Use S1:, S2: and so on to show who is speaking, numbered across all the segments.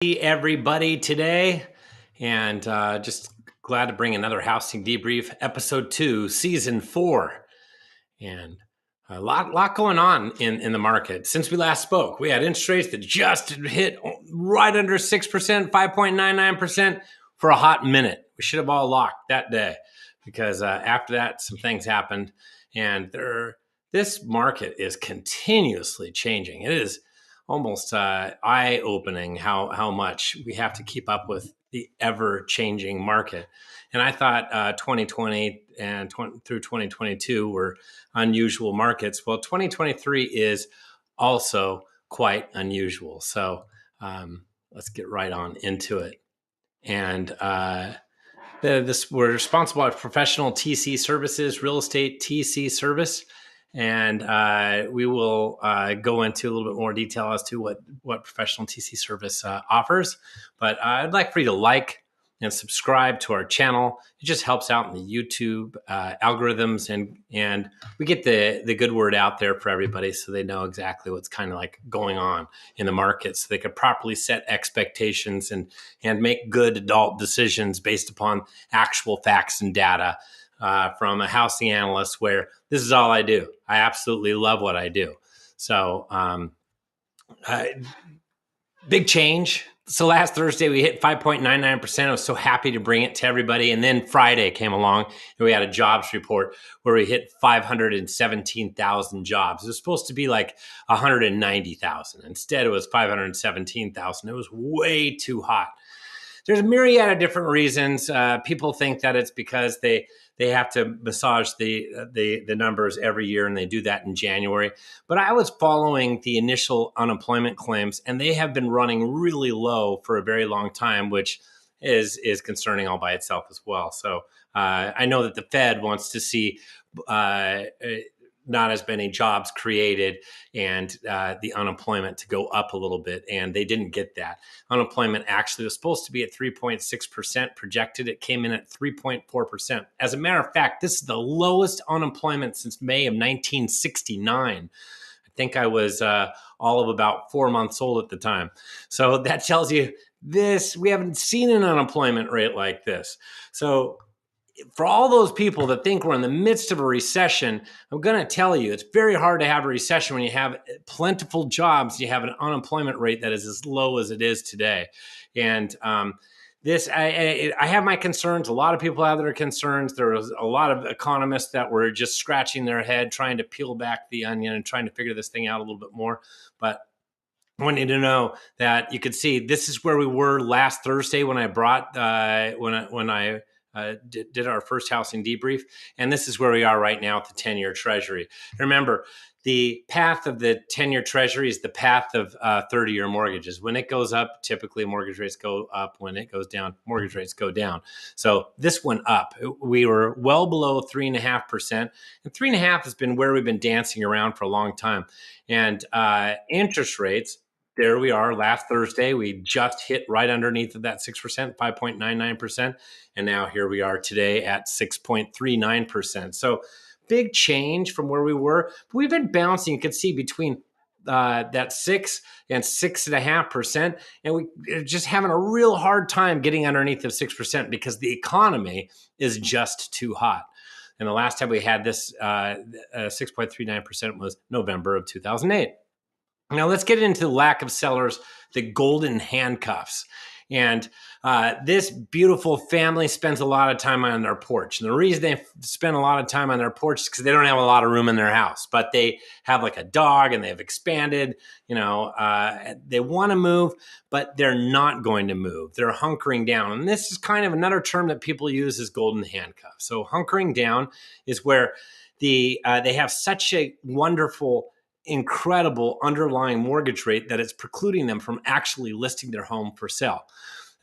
S1: Everybody today, and just glad to bring another housing debrief, episode 2, season 4, and a lot going on in the market since we last spoke. We had interest rates that just hit right under 6%, 5.99% for a hot minute. We should have all locked that day because after that, some things happened, and this market is continuously changing. It is almost eye-opening how much we have to keep up with the ever-changing market. And I thought 2020 and through 2022 were unusual markets. Well, 2023 is also quite unusual. So let's get right on into it. And we're responsible for professional TC services, real estate TC service. And we will go into a little bit more detail as to what professional TC service offers. But I'd like for you to like and subscribe to our channel. It just helps out in the YouTube algorithms, and we get the good word out there for everybody so they know exactly what's kind of like going on in the market, so they can properly set expectations and make good adult decisions based upon actual facts and data. From a housing analyst, where this is all I do. I absolutely love what I do. So big change. So last Thursday we hit 5.99%. I was so happy to bring it to everybody. And then Friday came along and we had a jobs report where we hit 517,000 jobs. It was supposed to be like 190,000. Instead, it was 517,000. It was way too hot. There's a myriad of different reasons. People think that it's because they have to massage the numbers every year, and they do that in January. But I was following the initial unemployment claims, and they have been running really low for a very long time, which is concerning all by itself as well. So I know that the Fed wants to see not as many jobs created and the unemployment to go up a little bit. And they didn't get that. Unemployment actually was supposed to be at 3.6% projected. It came in at 3.4%. As a matter of fact, this is the lowest unemployment since May of 1969. I think I was all of about 4 months old at the time. So that tells you we haven't seen an unemployment rate like this. So for all those people that think we're in the midst of a recession, I'm going to tell you, it's very hard to have a recession when you have plentiful jobs. You have an unemployment rate that is as low as it is today. And I have my concerns. A lot of people have their concerns. There was a lot of economists that were just scratching their head, trying to peel back the onion and trying to figure this thing out a little bit more. But I want you to know that you could see this is where we were last Thursday when I brought when I did our first housing debrief. And this is where we are right now at the 10-year Treasury. Remember, the path of the 10-year Treasury is the path of 30-year mortgages. When it goes up, typically mortgage rates go up. When it goes down, mortgage rates go down. So this went up. We were well below 3.5%. And 3.5% has been where we've been dancing around for a long time. And interest rates, there we are. Last Thursday, we just hit right underneath of that 6%, 5.99%. And now here we are today at 6.39%. So big change from where we were. But we've been bouncing, you can see, between that 6 and 6.5%. And we're just having a real hard time getting underneath of 6% because the economy is just too hot. And the last time we had this 6.39% was November of 2008. Now let's get into the lack of sellers, the golden handcuffs. And this beautiful family spends a lot of time on their porch. And the reason they spend a lot of time on their porch is because they don't have a lot of room in their house. But they have like a dog and they've expanded. They want to move, but they're not going to move. They're hunkering down. And this is kind of another term that people use is golden handcuffs. So hunkering down is where they have such a wonderful, incredible underlying mortgage rate that it's precluding them from actually listing their home for sale.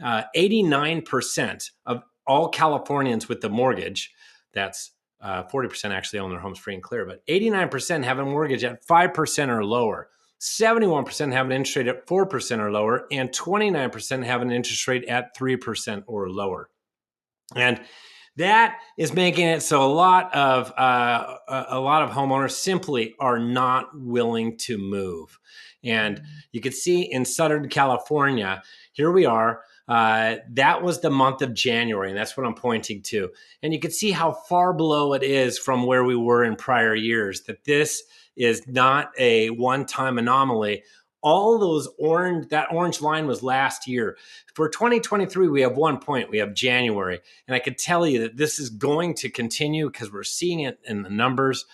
S1: 89% of all Californians with the mortgage, that's 40% actually own their homes free and clear, but 89% have a mortgage at 5% or lower. 71% have an interest rate at 4% or lower, and 29% have an interest rate at 3% or lower. And that is making it so a lot of homeowners simply are not willing to move. And you can see in Southern California, here we are. That was the month of January, and that's what I'm pointing to. And you can see how far below it is from where we were in prior years, that this is not a one-time anomaly. All those that orange line was last year. For 2023, we have 1 point. We have January. And I could tell you that this is going to continue because we're seeing it in the numbers.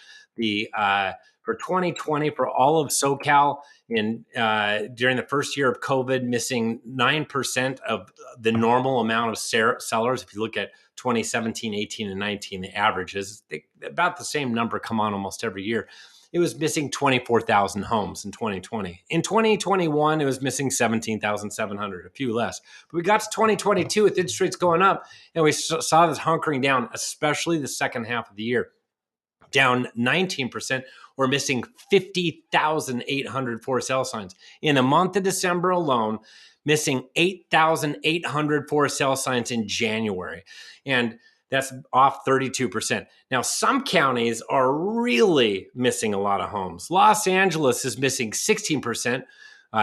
S1: For 2020, for all of SoCal, during the first year of COVID, missing 9% of the normal amount of sellers. If you look at 2017, 18, and 19, the averages, about the same number come on almost every year. It was missing 24,000 homes in 2020. In 2021, it was missing 17,700, a few less. But we got to 2022 with interest rates going up, and we saw this hunkering down, especially the second half of the year. Down 19%, or missing 50,800 for sale signs. In the month of December alone, missing 8,800 for sale signs in January. And that's off 32%. Now, some counties are really missing a lot of homes. Los Angeles is missing 16%,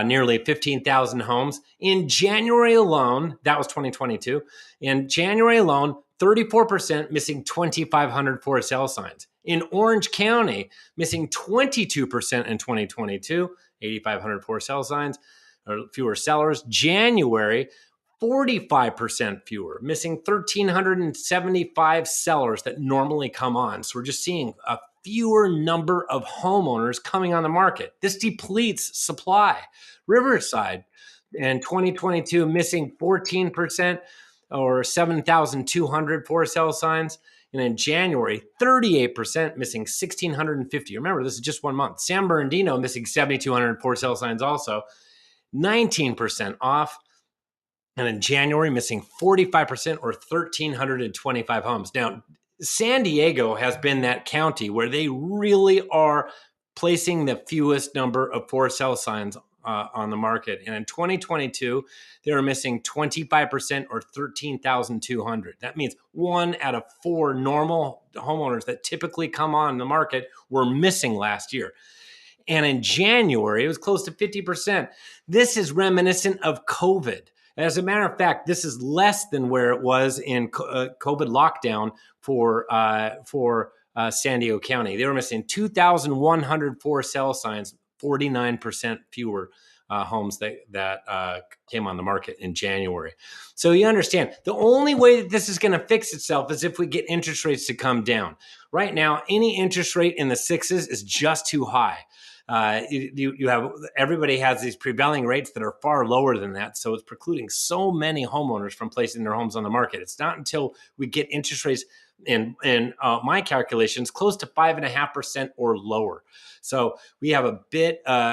S1: nearly 15,000 homes. In January alone, that was 2022. In January alone, 34% missing 2,500 for sale signs. In Orange County, missing 22% in 2022, 8,500 for sale signs, or fewer sellers. January, 45% fewer, missing 1,375 sellers that normally come on. So we're just seeing a fewer number of homeowners coming on the market. This depletes supply. Riverside in 2022, missing 14%, or 7,200 for sale signs. And in January, 38%, missing 1,650. Remember, this is just 1 month. San Bernardino missing 7,200 for sale signs also, 19% off. And in January, missing 45%, or 1,325 homes. Now, San Diego has been that county where they really are placing the fewest number of for sale signs on the market. And in 2022, they were missing 25%, or 13,200. That means 1 out of 4 normal homeowners that typically come on the market were missing last year. And in January, it was close to 50%. This is reminiscent of COVID. As a matter of fact, this is less than where it was in COVID lockdown for San Diego County. They were missing 2,100 for sale signs, 49% fewer homes that came on the market in January. So you understand, the only way that this is going to fix itself is if we get interest rates to come down. Right now, any interest rate in the sixes is just too high. Everybody has these prevailing rates that are far lower than that. So it's precluding so many homeowners from placing their homes on the market. It's not until we get interest rates in my calculations close to 5.5% or lower. So we have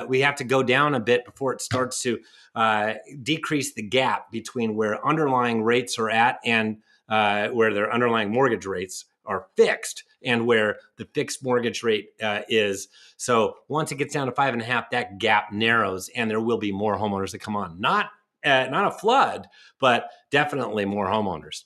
S1: we have to go down a bit before it starts to decrease the gap between where underlying rates are at and where their underlying mortgage rates are fixed and where the fixed mortgage rate is. So once it gets down to 5.5, that gap narrows and there will be more homeowners that come on. Not a flood, but definitely more homeowners.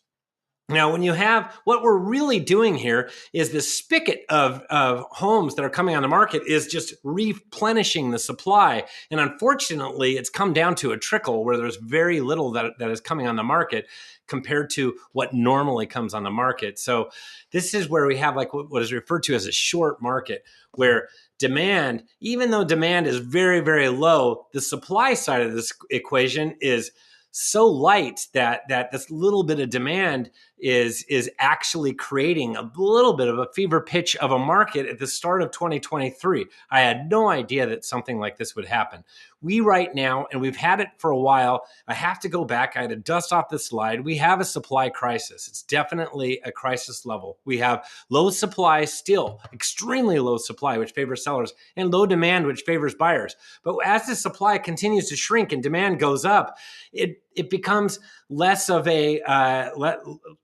S1: Now, when you have, what we're really doing here is the spigot of homes that are coming on the market is just replenishing the supply. And unfortunately, it's come down to a trickle where there's very little that is coming on the market compared to what normally comes on the market. So this is where we have like what is referred to as a short market, where demand, even though demand is very, very low, the supply side of this equation is so light that this little bit of demand is actually creating a little bit of a fever pitch of a market at the start of 2023. I had no idea that something like this would happen. We right now, and we've had it for a while, I have to go back, I had to dust off the slide. We have a supply crisis. It's definitely a crisis level. We have low supply still, extremely low supply, which favors sellers, and low demand, which favors buyers. But as the supply continues to shrink and demand goes up, it becomes less of a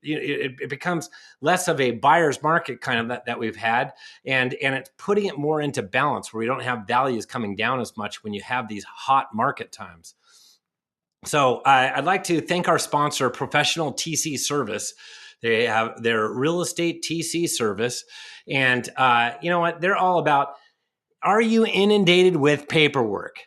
S1: it becomes less of a buyer's market kind of that we've had, and it's putting it more into balance where we don't have values coming down as much when you have these hot market times. So I'd like to thank our sponsor, Professional TC Service. They have their real estate TC service, and you know what? They're all about, are you inundated with paperwork?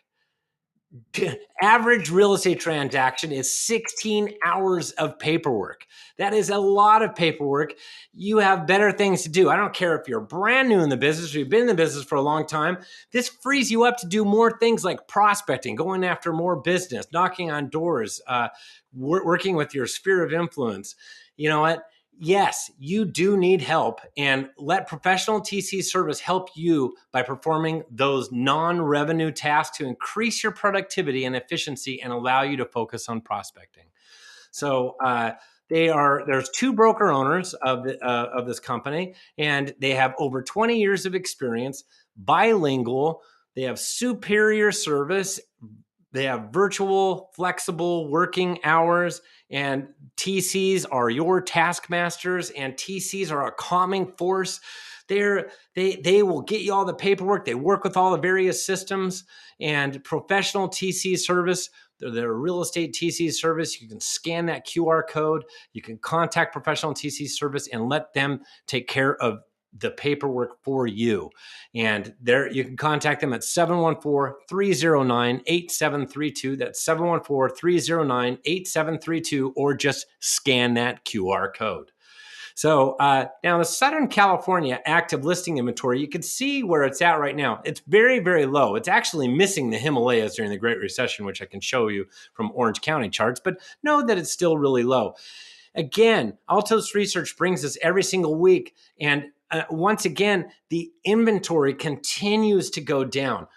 S1: Average real estate transaction is 16 hours of paperwork. That is a lot of paperwork. You have better things to do. I don't care if you're brand new in the business or you've been in the business for a long time. This frees you up to do more things like prospecting, going after more business, knocking on doors, working with your sphere of influence. You know what? Yes, you do need help, and let professional TC service help you by performing those non-revenue tasks to increase your productivity and efficiency and allow you to focus on prospecting. So there's two broker owners of this company, and they have over 20 years of experience, bilingual. They have superior service. They have virtual, flexible working hours, and TCs are your taskmasters, and TCs are a calming force. They will get you all the paperwork. They work with all the various systems, and professional TC service. They're a real estate TC service. You can scan that QR code. You can contact professional TC service and let them take care of the paperwork for you. And there you can contact them at 714-309-8732. That's 714-309-8732, or just scan that QR code. So now the Southern California active listing inventory, you can see where it's at right now. It's very, very low. It's actually missing the Himalayas during the Great Recession, which I can show you from Orange County charts, but know that it's still really low. Again, Altos Research brings us every single week, and once again, the inventory continues to go down.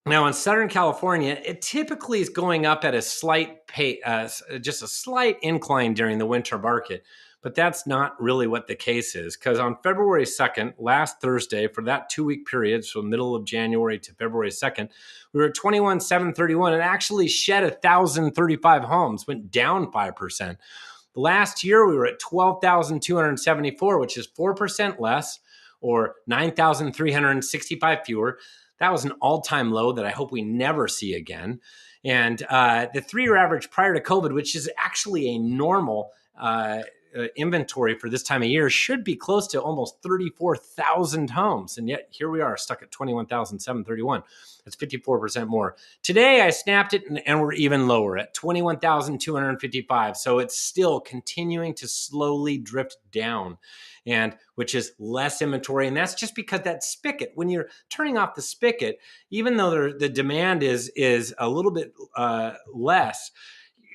S1: Now, in Southern California, it typically is going up at a slight pace, just a slight incline during the winter market. But that's not really what the case is, because on February 2nd, last Thursday, for that 2-week period, so middle of January to February 2nd, we were at 21,731 and actually shed 1,035 homes, went down 5%. Last year, we were at 12,274, which is 4% less, or 9,365 fewer. That was an all-time low that I hope we never see again. And the 3-year average prior to COVID, which is actually a normal inventory for this time of year, should be close to almost 34,000 homes. And yet here we are stuck at 21,731. That's 54% more. Today I snapped it and we're even lower at 21,255. So it's still continuing to slowly drift down, and which is less inventory. And that's just because that spigot, when you're turning off the spigot, even though the demand is a little bit less,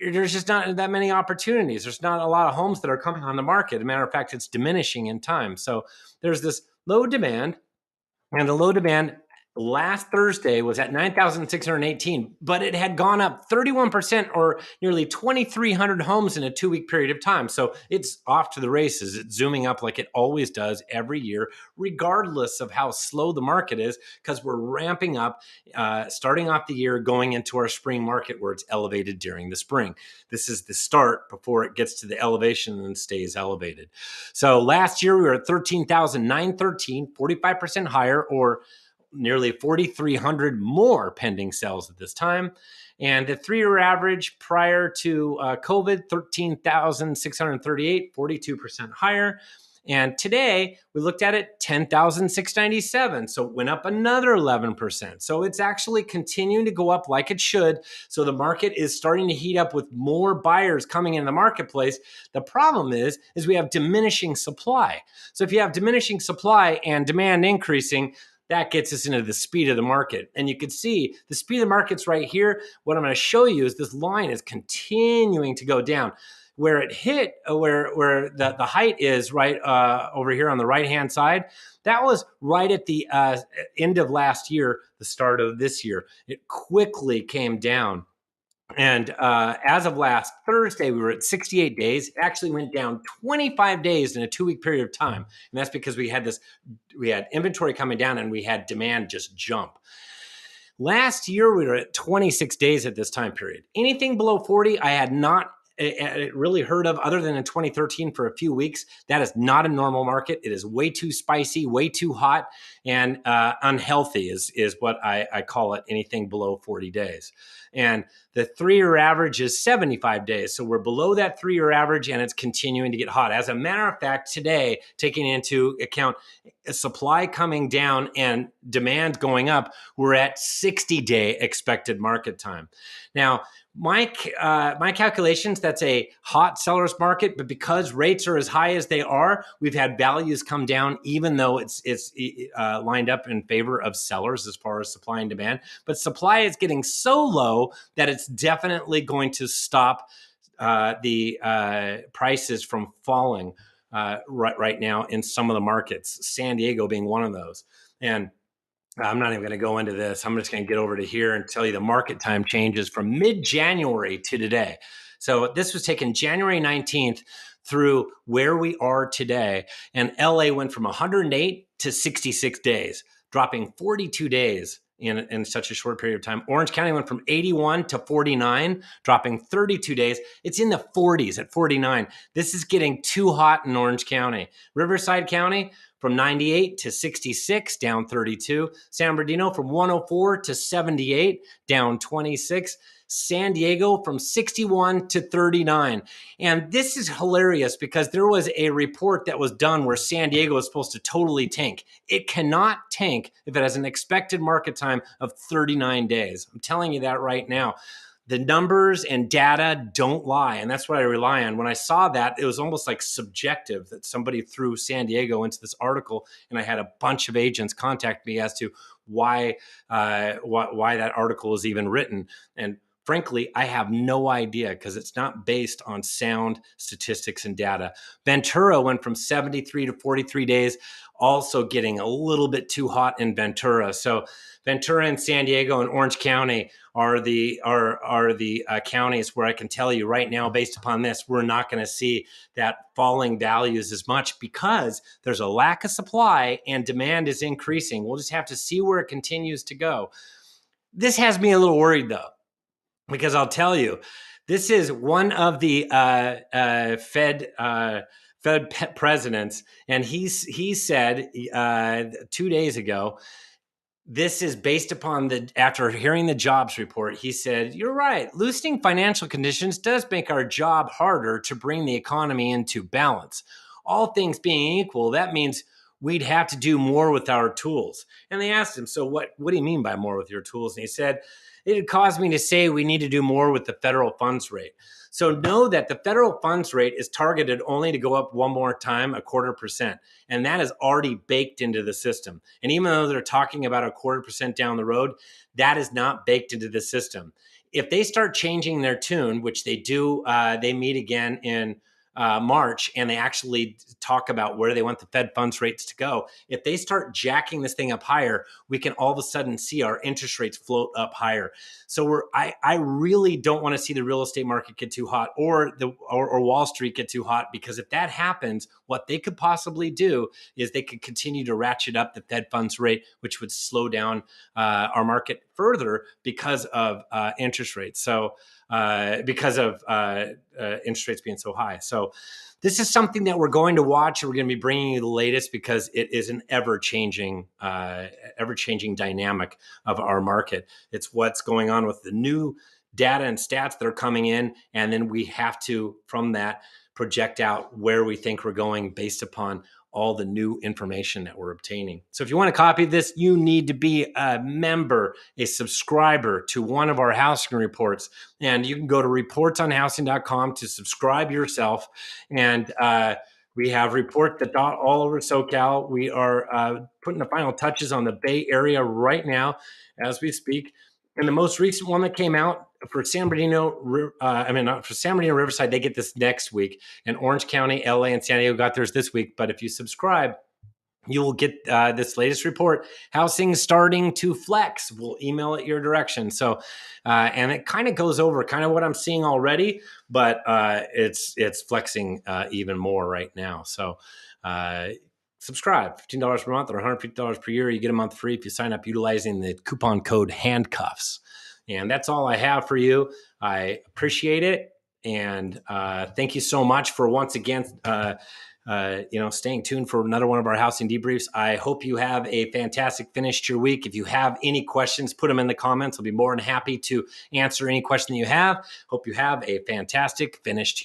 S1: there's just not that many opportunities. There's not a lot of homes that are coming on the market. As a matter of fact, it's diminishing in time. So there's this low demand, and the low demand last Thursday was at 9,618, but it had gone up 31%, or nearly 2,300 homes in a 2-week period of time. So it's off to the races. It's zooming up like it always does every year, regardless of how slow the market is, because we're ramping up, starting off the year, going into our spring market where it's elevated during the spring. This is the start before it gets to the elevation and stays elevated. So last year we were at 13,913, 45% higher, or nearly 4,300 more pending sales at this time. And the 3-year average prior to COVID, 13,638, 42% higher. And today we looked at it, 10,697. So it went up another 11%. So it's actually continuing to go up like it should. So the market is starting to heat up with more buyers coming in the marketplace. The problem is we have diminishing supply. So if you have diminishing supply and demand increasing, that gets us into the speed of the market. And you can see the speed of the market's right here. What I'm going to show you is this line is continuing to go down. Where it hit, where the height is right over here on the right-hand side, that was right at the end of last year, the start of this year. It quickly came down. And as of last Thursday, we were at 68 days. It actually went down 25 days in a 2-week period of time. And that's because we had inventory coming down and we had demand just jump. Last year, we were at 26 days at this time period. Anything below 40, I had not really heard of, other than in 2013 for a few weeks. That is not a normal market. It is way too spicy, way too hot, and unhealthy is what I call it, anything below 40 days. And the 3-year average is 75 days. So we're below that 3-year average, and it's continuing to get hot. As a matter of fact, today, taking into account supply coming down and demand going up, we're at 60-day expected market time. Now, my calculations, that's a hot seller's market, but because rates are as high as they are, we've had values come down, even though it's lined up in favor of sellers as far as supply and demand. But supply is getting so low that it's definitely going to stop the prices from falling right now in some of the markets, San Diego being one of those. And I'm not even going to go into this. I'm just going to get over to here and tell you the market time changes from mid-January to today. So this was taken January 19th through where we are today. And LA went from 108 to 66 days, dropping 42 days in such a short period of time. Orange County went from 81 to 49, dropping 32 days. It's in the 40s at 49. This is getting too hot in Orange County. Riverside County, from 98 to 66, down 32. San Bernardino from 104 to 78, down 26. San Diego from 61 to 39. And this is hilarious because there was a report that was done where San Diego is supposed to totally tank. It cannot tank if it has an expected market time of 39 days. I'm telling you that right now. The numbers and data don't lie. And that's what I rely on. When I saw that, it was almost like subjective that somebody threw San Diego into this article. And I had a bunch of agents contact me as to why that article is even written. And frankly, I have no idea because it's not based on sound statistics and data. Ventura went from 73 to 43 days, also getting a little bit too hot in Ventura. So Ventura and San Diego and Orange County are the counties where I can tell you right now, based upon this, we're not going to see that falling values as much because there's a lack of supply and demand is increasing. We'll just have to see where it continues to go. This has me a little worried though, because I'll tell you, this is one of the Fed presidents, and he said 2 days ago, this is based upon after hearing the jobs report, he said, you're right, loosening financial conditions does make our job harder to bring the economy into balance. All things being equal, that means we'd have to do more with our tools. And they asked him, so what do you mean by more with your tools? And he said, it caused me to say we need to do more with the federal funds rate. So know that the federal funds rate is targeted only to go up one more time, 0.25%. And that is already baked into the system. And even though they're talking about 0.25% down the road, that is not baked into the system. If they start changing their tune, which they do, they meet again in March, and they actually talk about where they want the Fed funds rates to go. If they start jacking this thing up higher, we can all of a sudden see our interest rates float up higher. So I really don't want to see the real estate market get too hot or Wall Street get too hot, because if that happens, what they could possibly do is they could continue to ratchet up the Fed funds rate, which would slow down our market further because of interest rates. So because of interest rates being so high. So this is something that we're going to watch. We're going to be bringing you the latest because it is an ever-changing dynamic of our market. It's what's going on with the new data and stats that are coming in, and then we have to, from that, project out where we think we're going based upon all the new information that we're obtaining. So if you want to copy this, you need to be a member, a subscriber to one of our housing reports. And you can go to reportsonhousing.com to subscribe yourself. And we have reports that dot all over SoCal. We are putting the final touches on the Bay Area right now as we speak. And the most recent one that came out for San Bernardino, for San Bernardino Riverside, they get this next week. And Orange County, LA, and San Diego got theirs this week. But if you subscribe, you will get this latest report. Housing's starting to flex. We'll email it your direction. So, and it kind of goes over kind of what I'm seeing already, but it's flexing even more right now. So, subscribe, $15 per month or $150 per year. You get a month free if you sign up utilizing the coupon code Handcuffs. And that's all I have for you. I appreciate it. And thank you so much for once again staying tuned for another one of our housing debriefs. I hope you have a fantastic finish to your week. If you have any questions, put them in the comments. I'll be more than happy to answer any question you have. Hope you have a fantastic finish to